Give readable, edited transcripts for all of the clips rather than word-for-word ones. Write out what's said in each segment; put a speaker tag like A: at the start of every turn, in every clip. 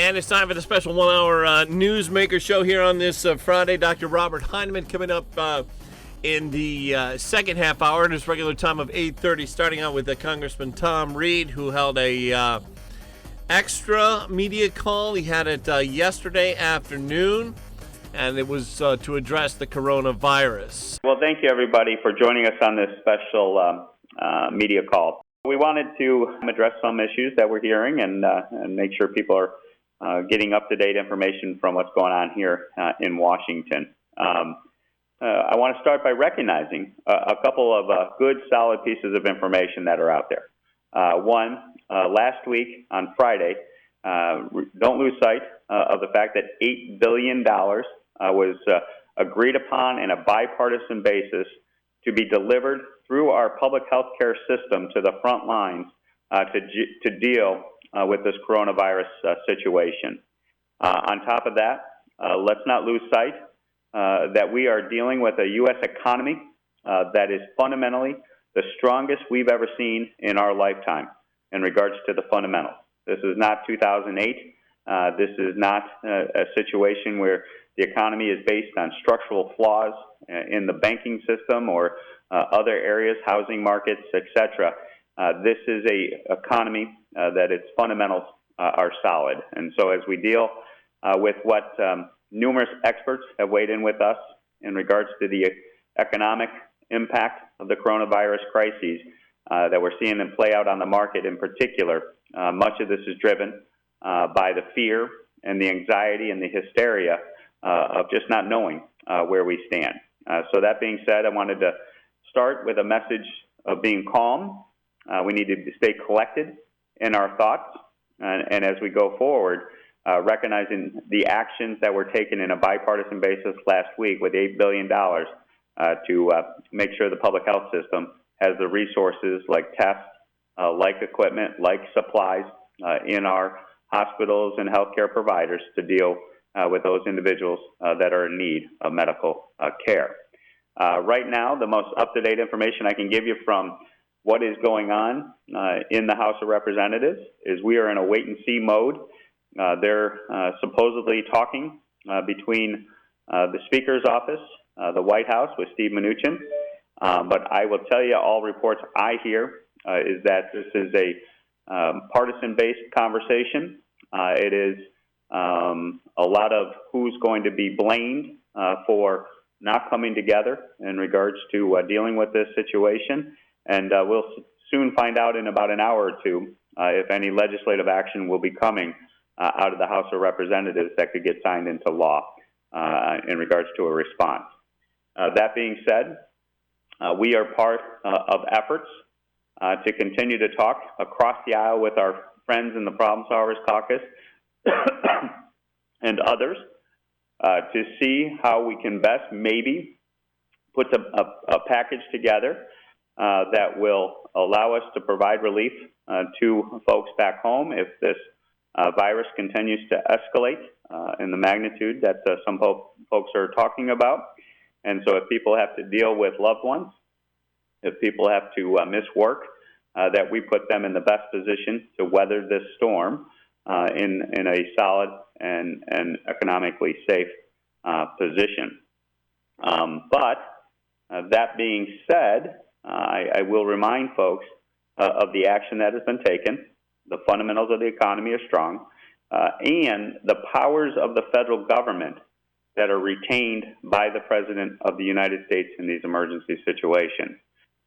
A: And it's time for the special 1-hour Newsmaker show here on this Friday. Dr. Robert Heinemann coming up in the second half hour at his regular time of 8:30, starting out with Congressman Tom Reed, who held a extra media call. He had it yesterday afternoon, and it was to address the coronavirus.
B: Well, thank you, everybody, for joining us on this special media call. We wanted to address some issues that we're hearing and make sure people are getting up-to-date information from what's going on here in Washington. I want to start by recognizing a couple of good, solid pieces of information that are out there. One, last week on Friday, don't lose sight of the fact that $8 billion was agreed upon in a bipartisan basis to be delivered through our public health care system to the front lines to deal with this coronavirus situation. On top of that, let's not lose sight that we are dealing with a U.S. economy that is fundamentally the strongest we've ever seen in our lifetime in regards to the fundamentals. This is not 2008. This is not a situation where the economy is based on structural flaws in the banking system or other areas, housing markets, etc. This is a economy that its fundamentals are solid. And so as we deal with what numerous experts have weighed in with us in regards to the economic impact of the coronavirus crises that we're seeing them play out on the market in particular, much of this is driven by the fear and the anxiety and the hysteria of just not knowing where we stand. So that being said, I wanted to start with a message of being calm. We need to stay collected in our thoughts, and as we go forward, recognizing the actions that were taken in a bipartisan basis last week with $8 billion to make sure the public health system has the resources like tests, like equipment, like supplies in our hospitals and healthcare providers to deal with those individuals that are in need of medical care. Right now, the most up-to-date information I can give you from what is going on in the House of Representatives is we are in a wait-and-see mode. They're supposedly talking between the Speaker's office, the White House with Steve Mnuchin, but I will tell you all reports I hear is that this is a partisan-based conversation. It is a lot of who's going to be blamed for not coming together in regards to dealing with this situation. And we'll soon find out in about an hour or two if any legislative action will be coming out of the House of Representatives that could get signed into law in regards to a response. That being said, we are part of efforts to continue to talk across the aisle with our friends in the Problem Solvers Caucus and others to see how we can best maybe put a package together that will allow us to provide relief to folks back home if this virus continues to escalate in the magnitude that some folks are talking about. And so if people have to deal with loved ones, if people have to miss work, that we put them in the best position to weather this storm in a solid and economically safe position. But that being said, I will remind folks of the action that has been taken. The fundamentals of the economy are strong, and the powers of the federal government that are retained by the President of the United States in these emergency situations.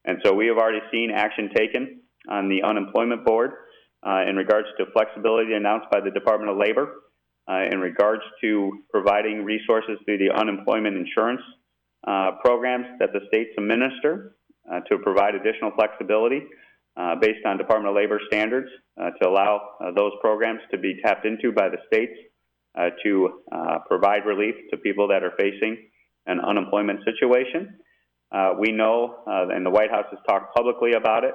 B: And so we have already seen action taken on the unemployment board in regards to flexibility announced by the Department of Labor in regards to providing resources through the unemployment insurance programs that the states administer to provide additional flexibility based on Department of Labor standards to allow those programs to be tapped into by the states to provide relief to people that are facing an unemployment situation. We know, and the White House has talked publicly about it,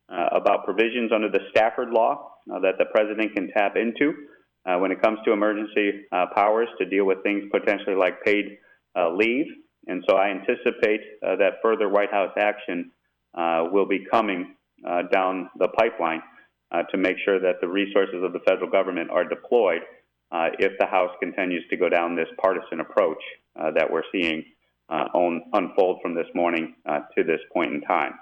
B: about provisions under the Stafford Law that the President can tap into when it comes to emergency powers to deal with things potentially like paid leave. And so I anticipate that further White House action will be coming down the pipeline to make sure that the resources of the federal government are deployed if the House continues to go down this partisan approach that we're seeing unfold from this morning to this point in time.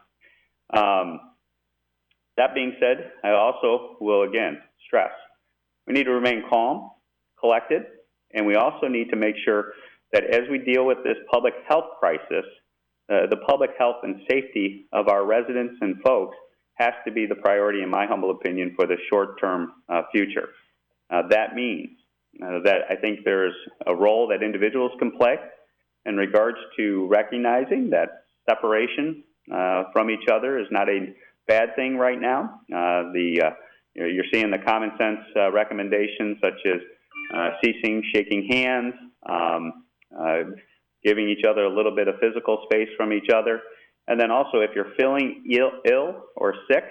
B: That being said, I also will again stress we need to remain calm, collected, and we also need to make sure that as we deal with this public health crisis, the public health and safety of our residents and folks has to be the priority, in my humble opinion, for the short-term future. That means that I think there's a role that individuals can play in regards to recognizing that separation from each other is not a bad thing right now. You're seeing the common sense recommendations such as ceasing shaking hands, giving each other a little bit of physical space from each other. And then also, if you're feeling ill or sick,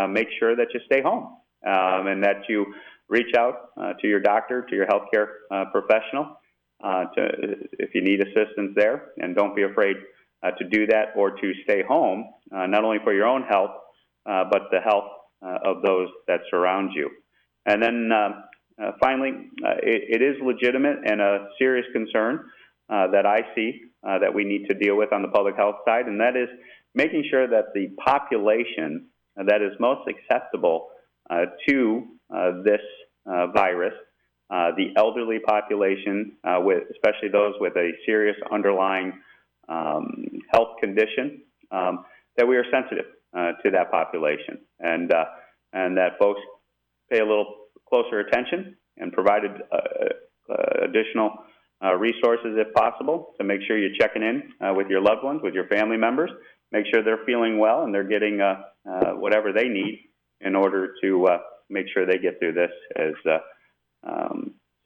B: make sure that you stay home and that you reach out to your doctor, to your healthcare professional, if you need assistance there. And don't be afraid to do that or to stay home, not only for your own health, but the health of those that surround you. And then finally, it is legitimate and a serious concern that I see that we need to deal with on the public health side, and that is making sure that the population that is most acceptable to this virus, the elderly population, especially those with a serious underlying health condition, that we are sensitive to that population, and that folks pay a little closer attention and provided additional resources if possible to make sure you're checking in with your loved ones, with your family members, make sure they're feeling well and they're getting whatever they need in order to make sure they get through this as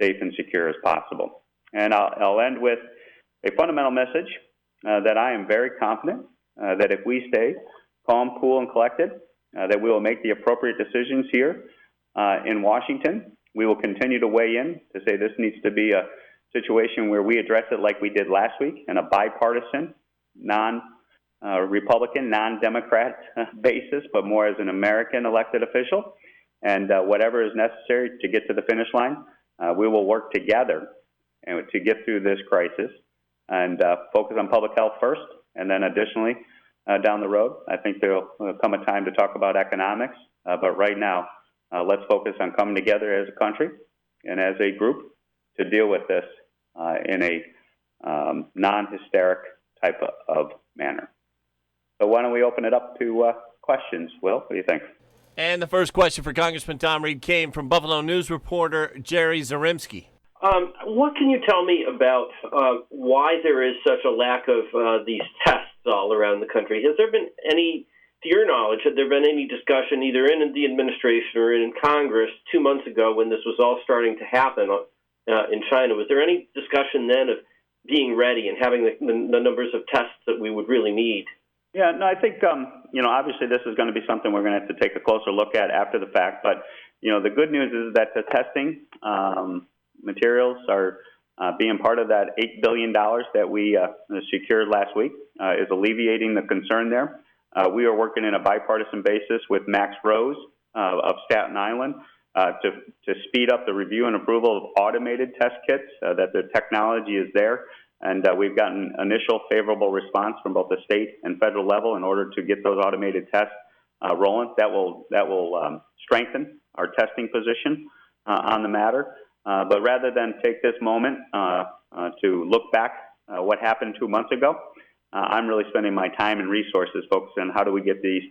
B: safe and secure as possible. And I'll end with a fundamental message that I am very confident that if we stay calm, cool, and collected, that we will make the appropriate decisions here in Washington. We will continue to weigh in to say this needs to be a situation where we address it like we did last week in a bipartisan, non-Republican, non-Democrat basis, but more as an American elected official. And whatever is necessary to get to the finish line, we will work together to get through this crisis and focus on public health first. And then additionally, down the road, I think there will come a time to talk about economics. But right now, let's focus on coming together as a country and as a group to deal with this in a non-hysteric type of manner. So why don't we open it up to questions? Will, what do you think?
A: And the first question for Congressman Tom Reed came from Buffalo News reporter Jerry Zaremski.
C: What can you tell me about why there is such a lack of these tests all around the country? Has there been any, to your knowledge, had there been any discussion either in the administration or in Congress 2 months ago when this was all starting to happen in China? Was there any discussion then of being ready and having the numbers of tests that we would really need?
B: Yeah, no, I think, obviously this is going to be something we're going to have to take a closer look at after the fact. But, the good news is that the testing materials are being part of that $8 billion that we secured last week is alleviating the concern there. We are working in a bipartisan basis with Max Rose of Staten Island to speed up the review and approval of automated test kits, that the technology is there. And we've gotten initial favorable response from both the state and federal level in order to get those automated tests rolling. That will strengthen our testing position on the matter. But rather than take this moment to look back what happened 2 months ago, I'm really spending my time and resources focusing on how do we get these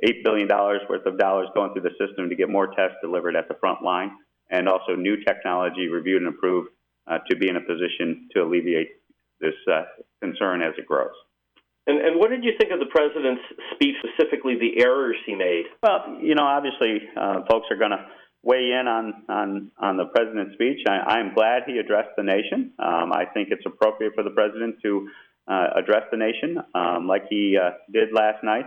B: $8 billion worth of dollars going through the system to get more tests delivered at the front line, and also new technology reviewed and approved to be in a position to alleviate this concern as it grows.
C: And what did you think of the president's speech, specifically the errors he made?
B: Well, obviously folks are going to weigh in on the president's speech. I'm glad he addressed the nation. I think it's appropriate for the president to address the nation like he did last night.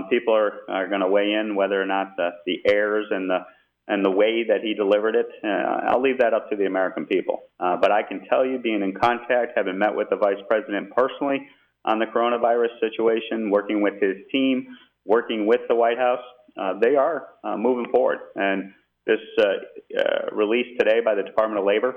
B: People are going to weigh in whether or not the errors and the way that he delivered it. I'll leave that up to the American people. But I can tell you, being in contact, having met with the vice president personally on the coronavirus situation, working with his team, working with the White House, they are moving forward. And this release today by the Department of Labor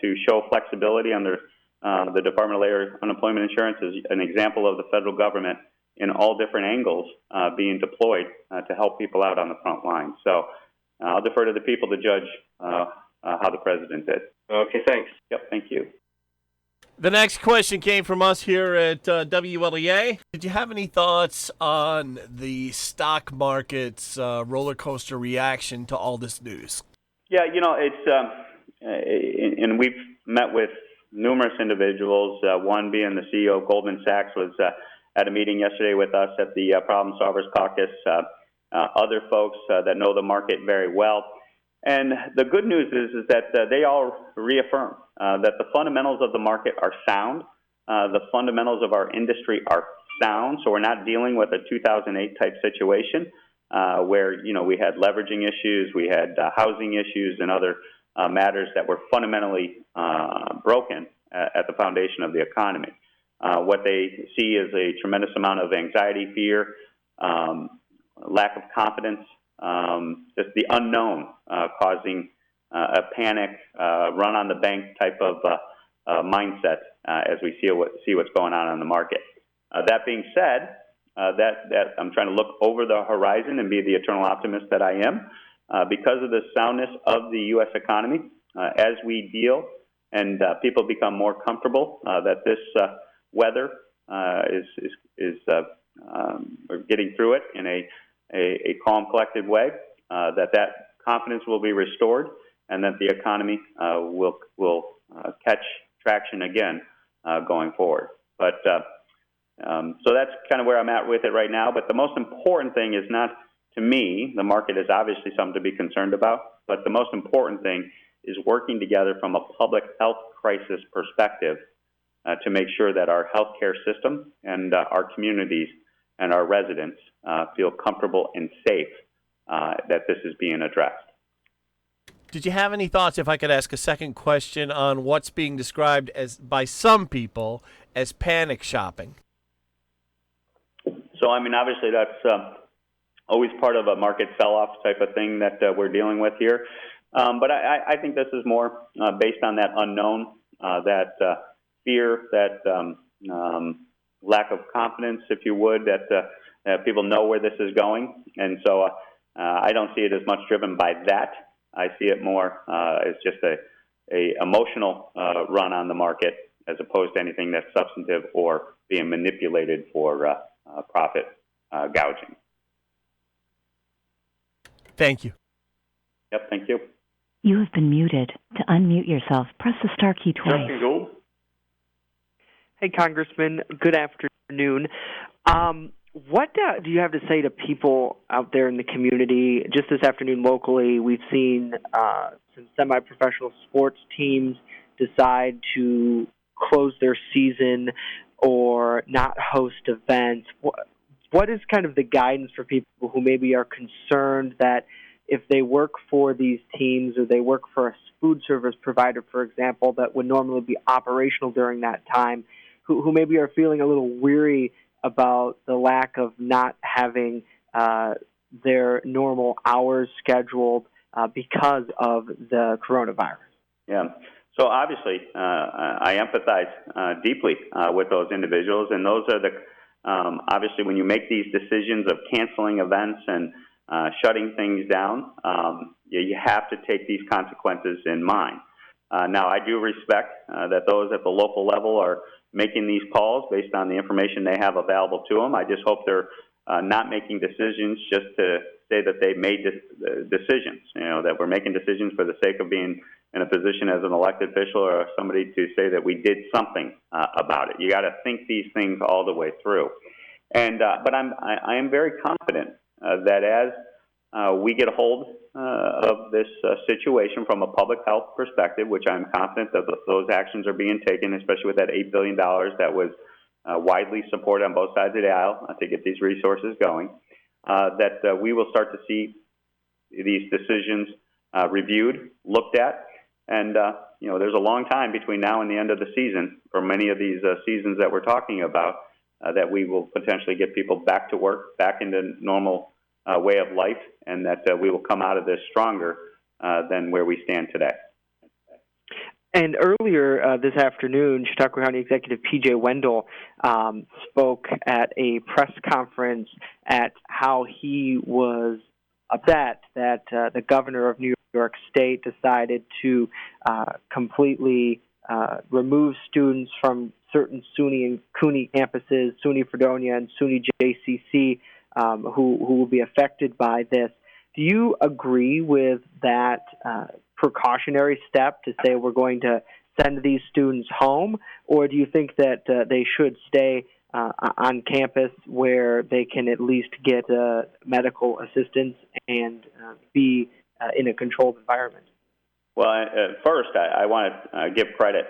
B: to show flexibility under the Department of Labor unemployment insurance is an example of the federal government in all different angles being deployed to help people out on the front line. So I'll defer to the people to judge how the president did.
C: Okay, thanks.
B: Yep, thank you.
A: The next question came from us here at WLEA. Did you have any thoughts on the stock market's roller coaster reaction to all this news?
B: Yeah, it's and we've met with numerous individuals. One being the CEO of Goldman Sachs was at a meeting yesterday with us at the Problem Solvers Caucus. Other folks that know the market very well. And the good news is that they all reaffirm that the fundamentals of the market are sound. The fundamentals of our industry are sound. So we're not dealing with a 2008 type situation where, we had leveraging issues, we had housing issues and other matters that were fundamentally broken at the foundation of the economy. What they see is a tremendous amount of anxiety, fear, lack of confidence, just the unknown causing a panic, run on the bank type of mindset as we see what's going on the market. That being said, that I'm trying to look over the horizon and be the eternal optimist that I am because of the soundness of the U.S. economy. As we deal and people become more comfortable that this weather we're getting through it in a calm, collected way, that confidence will be restored, and that the economy will catch traction again going forward. But so that's kind of where I'm at with it right now. But the most important thing is not, to me, the market is obviously something to be concerned about, but the most important thing is working together from a public health crisis perspective to make sure that our healthcare system and our communities and our residents feel comfortable and safe that this is being addressed.
A: Did you have any thoughts, if I could ask a second question, on what's being described as by some people as panic shopping?
B: So, obviously that's always part of a market sell-off type of thing that we're dealing with here. But I think this is more based on that unknown, that fear, that lack of confidence, if you would, that people know where this is going. And so I don't see it as much driven by that. I see it more as just a emotional run on the market as opposed to anything that's substantive or being manipulated for profit gouging.
A: Thank you.
B: Yep, thank you.
D: You have been muted. To unmute yourself, press the star key twice.
B: Justin Gould.
E: Hey, Congressman. Good afternoon. What do you have to say to people out there in the community? Just this afternoon locally, we've seen some semi-professional sports teams decide to close their season or not host events. What is kind of the guidance for people who maybe are concerned that if they work for these teams or they work for a food service provider, for example, that would normally be operational during that time, who maybe are feeling a little weary about the lack of not having their normal hours scheduled because of the coronavirus?
B: Yeah. So obviously, I empathize deeply with those individuals, and those are obviously when you make these decisions of canceling events and shutting things down, you have to take these consequences in mind. Now, I do respect that those at the local level are making these calls based on the information they have available to them. I just hope they're not making decisions just to say that they made decisions, that we're making decisions for the sake of being in a position as an elected official or somebody to say that we did something about it. You got to think these things all the way through. And but I am very confident that as we get a hold of this situation from a public health perspective, which I'm confident that those actions are being taken, especially with that $8 billion that was widely supported on both sides of the aisle to get these resources going, that we will start to see these decisions reviewed, looked at, and there's a long time between now and the end of the season for many of these seasons that we're talking about that we will potentially get people back to work, back into normal way of life, and that we will come out of this stronger than where we stand today.
E: And earlier this afternoon, Chautauqua County Executive P.J. Wendell spoke at a press conference at how he was upset that the governor of New York State decided to completely remove students from certain SUNY and CUNY campuses, SUNY Fredonia and SUNY JCC, who will be affected by this. Do you agree with that precautionary step to say we're going to send these students home, or do you think that they should stay on campus where they can at least get medical assistance and be in a controlled environment?
B: Well, first, I want to give credit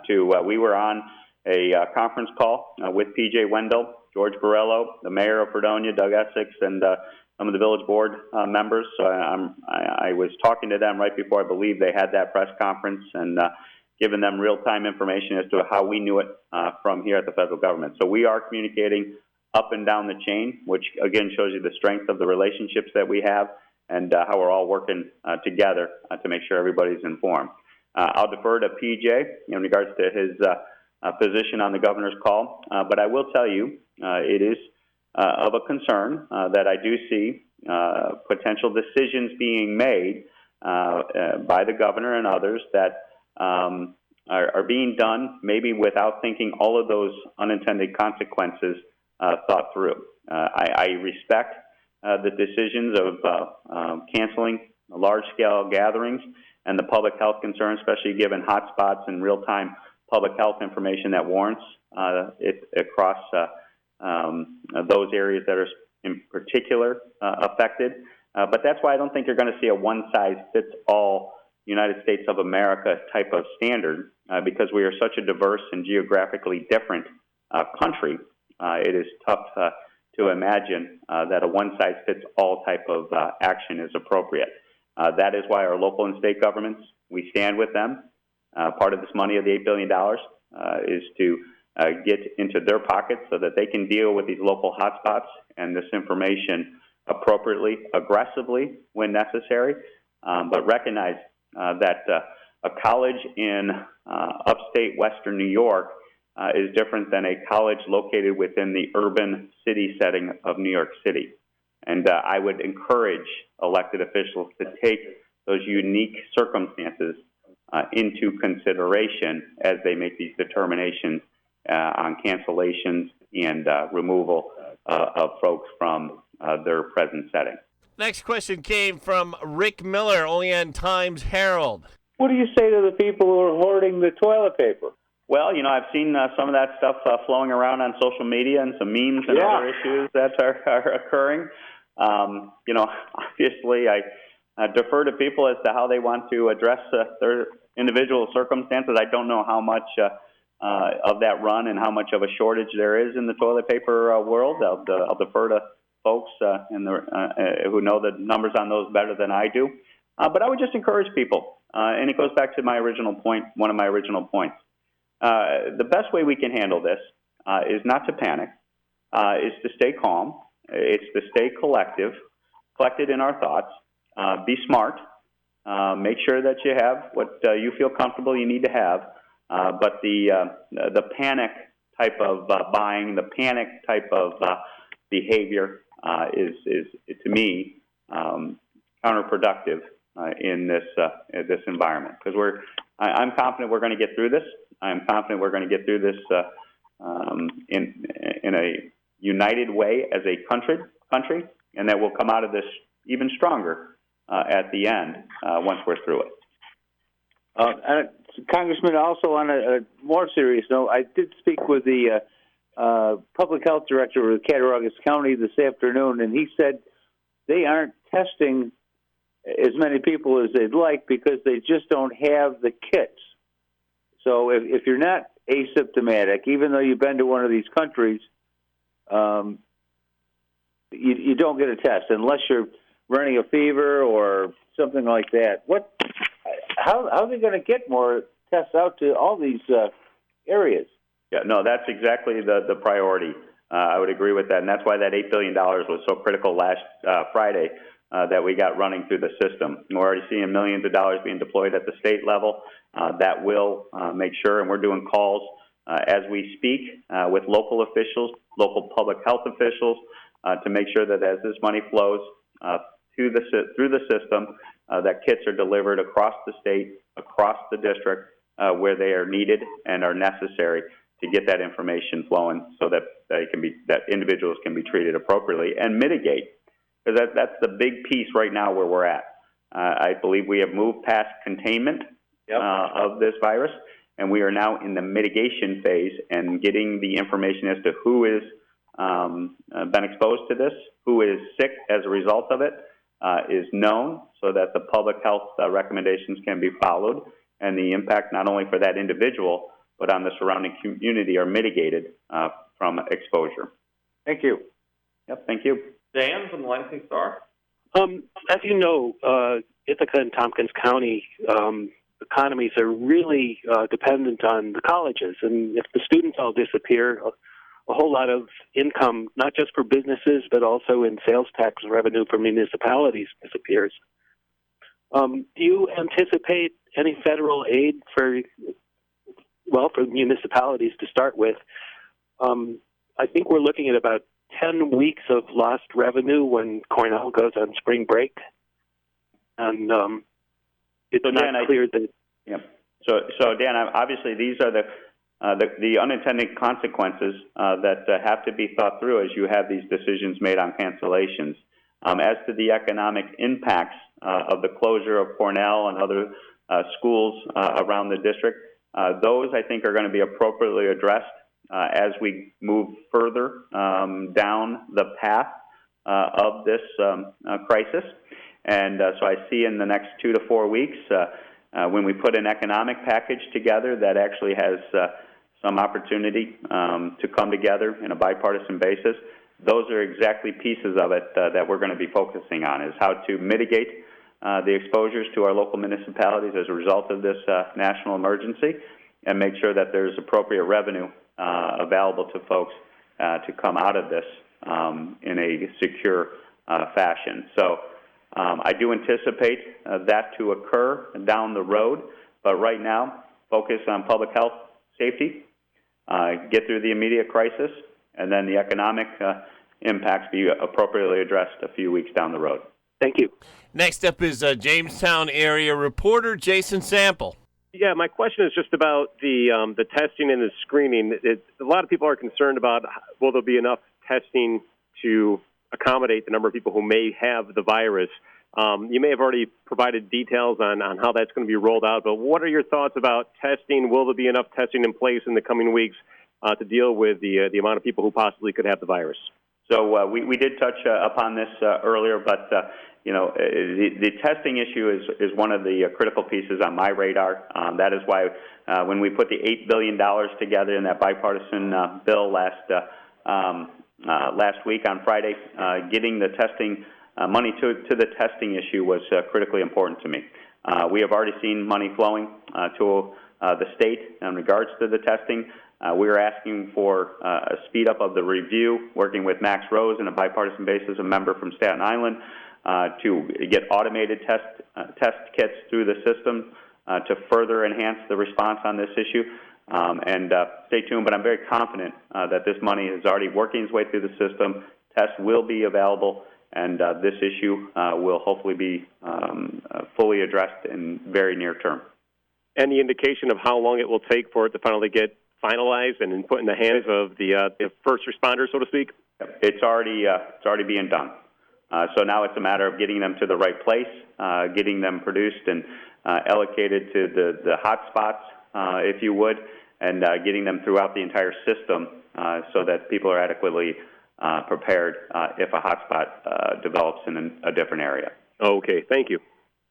B: to we were on a conference call with P.J. Wendell, George Borrello, the mayor of Fredonia, Doug Essex, and some of the village board members. So I was talking to them right before I believe they had that press conference and giving them real-time information as to how we knew it from here at the federal government. So we are communicating up and down the chain, which again shows you the strength of the relationships that we have and how we're all working together to make sure everybody's informed. I'll defer to PJ in regards to his position on the governor's call, but I will tell you it is of a concern that I do see potential decisions being made by the governor and others that are being done maybe without thinking all of those unintended consequences thought through. I respect the decisions of canceling large-scale gatherings and the public health concerns, especially given hotspots and real-time public health information that warrants it across those areas that are in particular affected. But that's why I don't think you're going to see a one-size-fits-all United States of America type of standard because we are such a diverse and geographically different country. It is tough to imagine that a one-size-fits-all type of action is appropriate. That is why our local and state governments, we stand with them. Part of this money of the $8 billion is to get into their pockets so that they can deal with these local hotspots and this information appropriately, aggressively when necessary, but recognize that a college in upstate Western New York is different than a college located within the urban city setting of New York City. And I would encourage elected officials to take those unique circumstances into consideration as they make these determinations on cancellations and removal of folks from their present setting.
A: Next question came from Rick Miller, Olean Times-Herald.
F: What do you say to the people who are hoarding the toilet paper?
B: Well, I've seen some of that stuff flowing around on social media and some memes and other issues that are occurring. Obviously, I defer to people as to how they want to address their individual circumstances. I don't know how much of that run and how much of a shortage there is in the toilet paper world. I'll defer to folks who know the numbers on those better than I do. But I would just encourage people, and it goes back to my original point, one of my original points. The best way we can handle this is not to panic, is to stay calm, it's to stay collected in our thoughts, be smart, make sure that you have what you feel comfortable you need to have, but the panic type of buying, the panic type of behavior is to me counterproductive in this environment, because I'm confident we're going to get through this. I'm confident we're going to get through this in a united way as a country, and that we'll come out of this even stronger at the end once we're through it.
F: And Congressman, also on a more serious note, I did speak with the public health director of Cattaraugus County this afternoon, and he said they aren't testing as many people as they'd like because they just don't have the kits. So if you're not asymptomatic, even though you've been to one of these countries, you don't get a test unless you're running a fever or something like that. How are they going to get more tests out to all these areas?
B: Yeah, no, that's exactly the priority. I would agree with that, and that's why that $8 billion was so critical last Friday that we got running through the system. We're already seeing millions of dollars being deployed at the state level. That will make sure, and we're doing calls as we speak with local officials, local public health officials, to make sure that as this money flows through the system, that kits are delivered across the state, across the district, where they are needed and are necessary to get that information flowing, so that that individuals can be treated appropriately and mitigate. Because that's the big piece right now where we're at. I believe we have moved past containment of this virus, and we are now in the mitigation phase and getting the information as to who is been exposed to this, who is sick as a result of it, is known, so that the public health recommendations can be followed, and the impact not only for that individual but on the surrounding community are mitigated from exposure.
F: Thank you.
B: Yep, thank you.
G: Dan from the Lansing Star.
H: As you know, Ithaca and Tompkins County economies are really dependent on the colleges, and if the students all disappear, a whole lot of income, not just for businesses, but also in sales tax revenue for municipalities disappears. Do you anticipate any federal aid for municipalities to start with? I think we're looking at about 10 weeks of lost revenue when Cornell goes on spring break. And it's not clear that...
B: Yeah. So Dan, obviously these are the unintended consequences that have to be thought through as you have these decisions made on cancellations. As to the economic impacts of the closure of Cornell and other schools around the district, those I think are going to be appropriately addressed as we move further down the path of this crisis. And so I see in the next 2 to 4 weeks, when we put an economic package together that actually has some opportunity to come together in a bipartisan basis, those are exactly pieces of it that we're going to be focusing on, is how to mitigate the exposures to our local municipalities as a result of this national emergency, and make sure that there's appropriate revenue available to folks to come out of this in a secure fashion. So I do anticipate that to occur down the road, but right now, focus on public health safety, get through the immediate crisis, and then the economic impacts be appropriately addressed a few weeks down the road.
H: Thank you.
A: Next up is Jamestown area reporter Jason Sample.
I: Yeah, my question is just about the testing and the screening. A lot of people are concerned about will there be enough testing to accommodate the number of people who may have the virus. You may have already provided details on how that's going to be rolled out, but what are your thoughts about testing? Will there be enough testing in place in the coming weeks to deal with the amount of people who possibly could have the virus?
B: So we did touch upon this earlier, but the testing issue is one of the critical pieces on my radar. That is why when we put the $8 billion together in that bipartisan bill last week on Friday, getting the testing money to the testing issue was critically important to me. We have already seen money flowing to the state in regards to the testing. We are asking for a speed up of the review, working with Max Rose on a bipartisan basis, a member from Staten Island, to get automated test kits through the system to further enhance the response on this issue. And stay tuned, but I'm very confident that this money is already working its way through the system. Tests will be available, and this issue will hopefully be fully addressed in very near term.
I: Any indication of how long it will take for it to finally get finalized and put in the hands of the first responders, so to speak?
B: It's already being done. So now it's a matter of getting them to the right place, getting them produced and allocated to the hot spots, if you would, and getting them throughout the entire system so that people are adequately prepared if a hot spot develops in a different area.
I: Okay, thank you.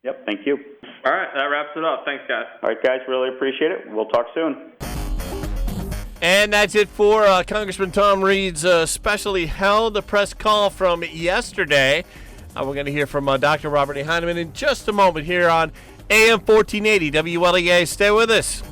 B: Yep, thank you.
G: All right, that wraps it up. Thanks, guys.
B: All right, guys, really appreciate it. We'll talk soon.
A: And that's it for Congressman Tom Reed's specially held press call from yesterday. We're going to hear from Dr. Robert A. Heineman in just a moment here on AM 1480 WLEA. Stay with us.